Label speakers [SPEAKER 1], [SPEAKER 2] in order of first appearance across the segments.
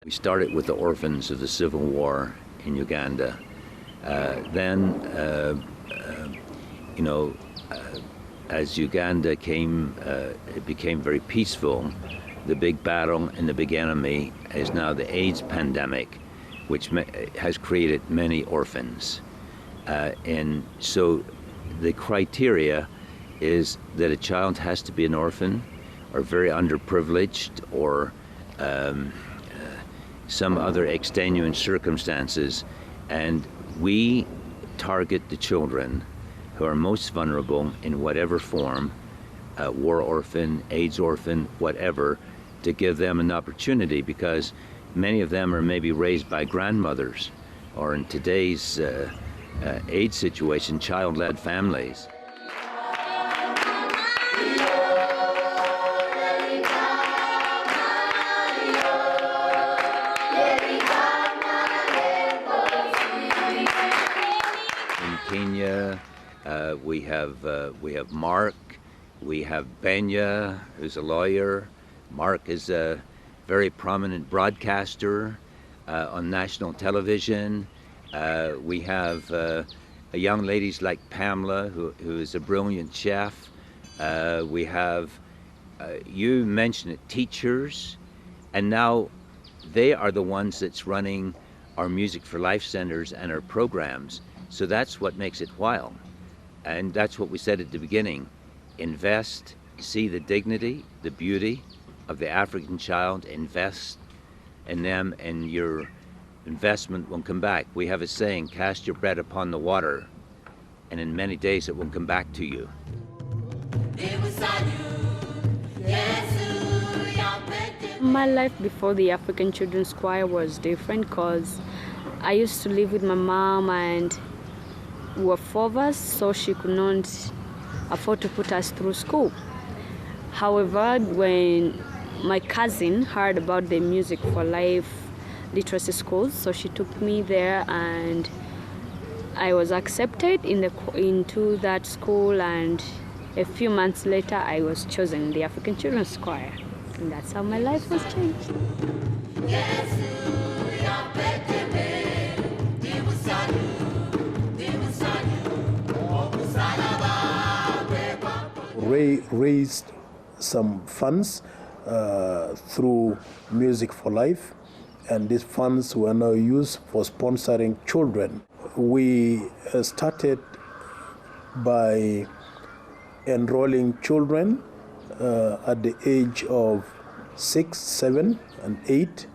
[SPEAKER 1] We started with the orphans of the Civil War in Uganda. Then, as Uganda it became very peaceful. The big battle and the big enemy is now the AIDS pandemic, which has created many orphans. And so the criteria is that a child has to be an orphan or very underprivileged or some other extenuant circumstances. And we target the children who are most vulnerable in whatever form, war orphan, AIDS orphan, whatever, to give them an opportunity, because many of them are maybe raised by grandmothers, or in today's AIDS situation, child-led families. In Kenya, we have Mark, we have Benya, who's a lawyer. Mark is a very prominent broadcaster on national television. We have young ladies like Pamela, who is a brilliant chef. We have, you mentioned it, teachers, and now they are the ones that's running our Music for Life centers and our programs. So that's what makes it wild. And that's what we said at the beginning. Invest, see the dignity, the beauty of the African child, invest in them, and your investment will come back. We have a saying, cast your bread upon the water, and in many days it will come back to you.
[SPEAKER 2] My life before the African Children's Choir was different because I used to live with my mom, and we were 4 of us, so she could not afford to put us through school. However, when my cousin heard about the Music for Life literacy schools, so she took me there, and I was accepted into that school, and a few months later I was chosen in the African Children's Choir, and that's how my life was changed.
[SPEAKER 3] Ray raised some funds through Music for Life, and these funds were now used for sponsoring children. We started by enrolling children at the age of 6, 7, and 8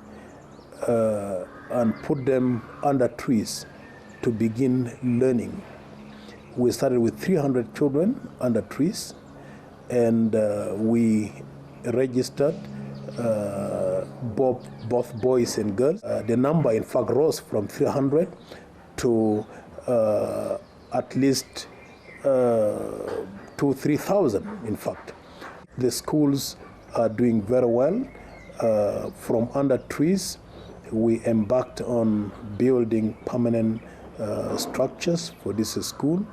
[SPEAKER 3] and put them under trees to begin learning. We started with 300 children under trees, and we registered both boys and girls. The number, in fact, rose from 300 to at least 2,000-3,000, in fact. The schools are doing very well. From under trees, we embarked on building permanent structures for this school.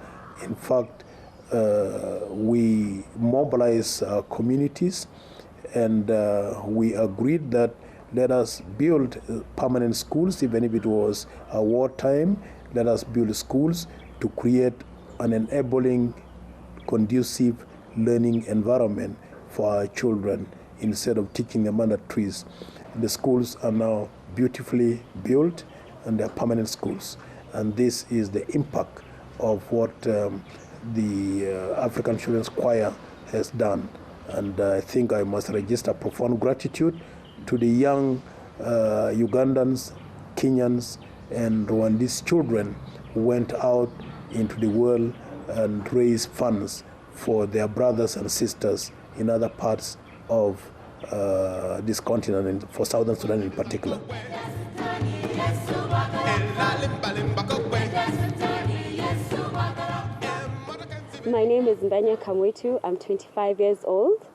[SPEAKER 3] In fact, we mobilized our communities, and we agreed that let us build permanent schools, even if it was a wartime. Let us build schools to create an enabling, conducive learning environment for our children instead of teaching them under trees. The schools are now beautifully built, and they're permanent schools. And this is the impact of what the African Children's Choir has done. And I think I must register profound gratitude to the young Ugandans, Kenyans, and Rwandese children who went out into the world and raised funds for their brothers and sisters in other parts of this continent, and for Southern Sudan in particular.
[SPEAKER 4] My name is Mbanya Kamwetu. I'm 25 years old.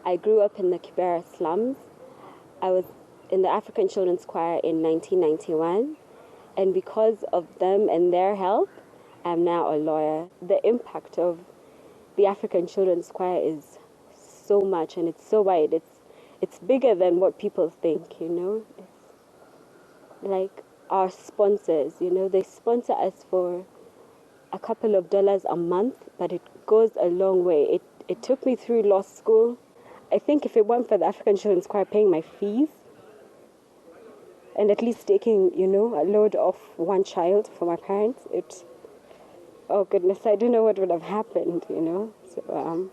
[SPEAKER 4] I grew up in the Kibera slums. I was in the African Children's Choir in 1991. And because of them and their help, I'm now a lawyer. The impact of the African Children's Choir is so much, and it's so wide. It's bigger than what people think, you know. like our sponsors. You know, they sponsor us for a couple of dollars a month, but it goes a long way. It took me through law school. I think if it weren't for the African Children's Choir paying my fees and at least taking, you know, a load off one child for my parents, oh goodness, I don't know what would have happened, you know. So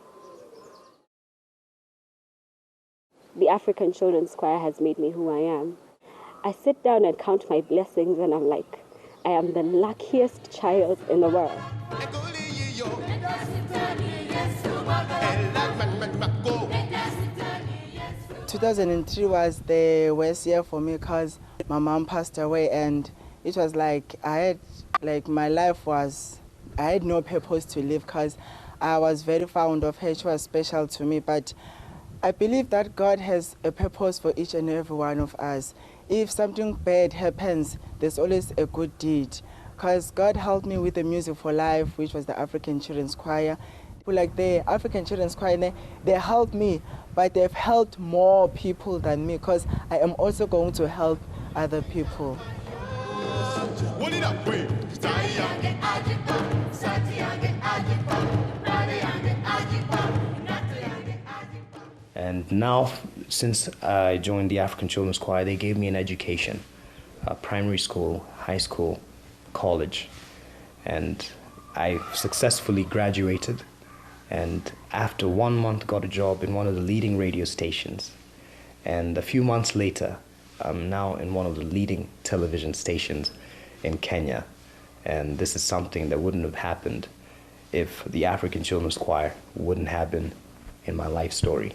[SPEAKER 4] the African Children's Choir has made me who I am. I sit down and count my blessings and I'm like, I am the luckiest child in the world.
[SPEAKER 5] 2003 was the worst year for me because my mom passed away, and it was like I had no purpose to live because I was very fond of her. She was special to me, but I believe that God has a purpose for each and every one of us. If something bad happens, there's always a good deed. Because God helped me with the Music for Life, which was the African Children's Choir. Like the African Children's Choir, they helped me, but they've helped more people than me because I am also going to help other people.
[SPEAKER 6] And now, since I joined the African Children's Choir, they gave me an education, primary school, high school, college, and I successfully graduated, and after 1 month got a job in one of the leading radio stations, and a few months later I'm now in one of the leading television stations in Kenya, and this is something that wouldn't have happened if the African Children's Choir wouldn't have been in my life story.